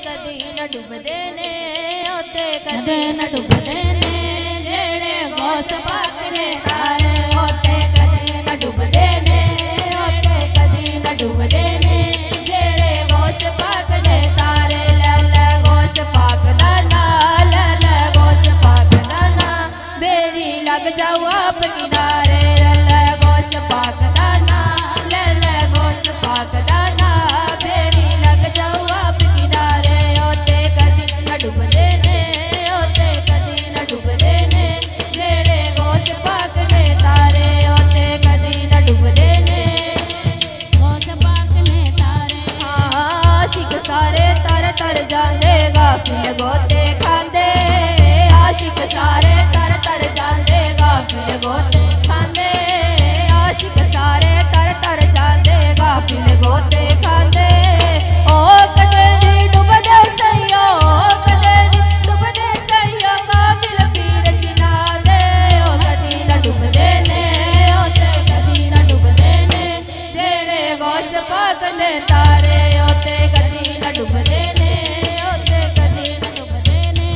कदी न डुबदे ने ओते कदी न डुबदे ने जेड़े गौस पाक ने तारे ओते कदी न डुबदे ने ओते कदी न डुबदे ने जेड़े गौस पाक ने तारे लै गौस पाक दा नाम लै गौस पाक दा नाम बेड़ी लग जाओ आप किनारे लै गौस पाक दा नाम लै गौस पाक दा नाम बेड़ी लग जाओ आप किनारे ओते कदी न डुबदे ने ओते कदी न डुबदे ने जेड़े गौस पाक ने तारे ओते कदी न डुबदे ने गौस पाक ने तारे आशिक सारे तर तर जांदे गाफिल गोते खांदे आशिक सारे तर तर जांदे गाफिल गोते खांदे आशिक सारे तर तर जांदे गाफिल गोते खांदे ओ कदे नी डुबदे सैयो कदे नी डुबदे सैयो काबिल पीर चिना दे ओ कदी न डुबदे ने ओते कदी न डुबदे ने जेड़े गौस पाक ने तारे ओते कदी न डुबदे ने ओते कदी न डुबदे ने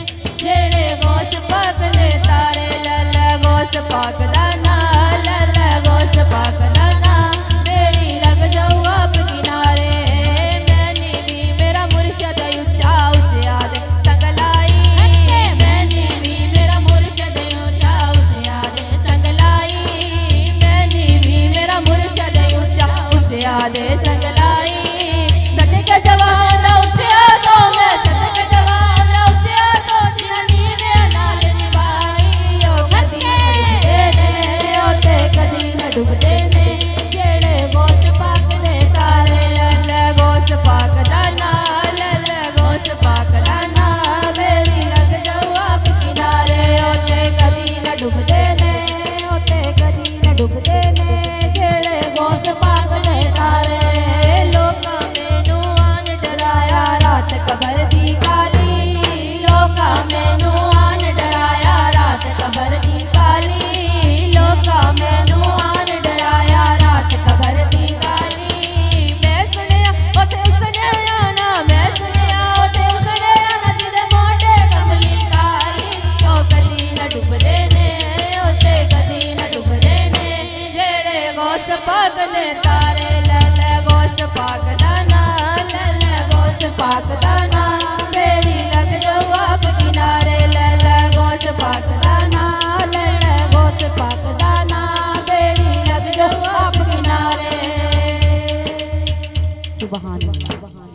जेड़े गौस पाक ने तारे लै गौस पाक दा नाम लै गौस पाक दा नाम बेड़ी लग जाओ आप किनारे मैंने भी मेरा मुर्शद ऊंचा ऊंचा दे संग लाई मैंने भी मेरा मुर्शद ऊंचा ऊंचा दे संग लाई मैंने भी मेरा मुर्शद ऊंचा ऊंचा दे संग लाई सदके जवान ऊंचा तो मैं सदके जवान ऊंचा तो जिनी में नाल निभाई ओ कदी न डुबदे ने जेड़े गौस पाक ने तारे लै गौस पाक दा नाम लै गौस पाक दा नाम बेड़ी लग जाओ आप किनारे ओते कदी न डुबदे ने ओते कदी न डुबदे ने जेड़े गौस पाक ने तारे लोका मैनू आन डराया रात कबर दी काली लोका मैनू आन डराया रात कबर दी काली लोका मैनू आन डराया रात कबर दी काली मैं सुनिया ओते सुनिया ना मैं सुनिया ओते सुनिया ना तेरे मोटे कमली काली ओ कदी न डुबदे ने ओते कदी न डुबदे ने जेड़े गौस पाक ने तारे लै गौस पाक दा नाम लै गौस पाक दा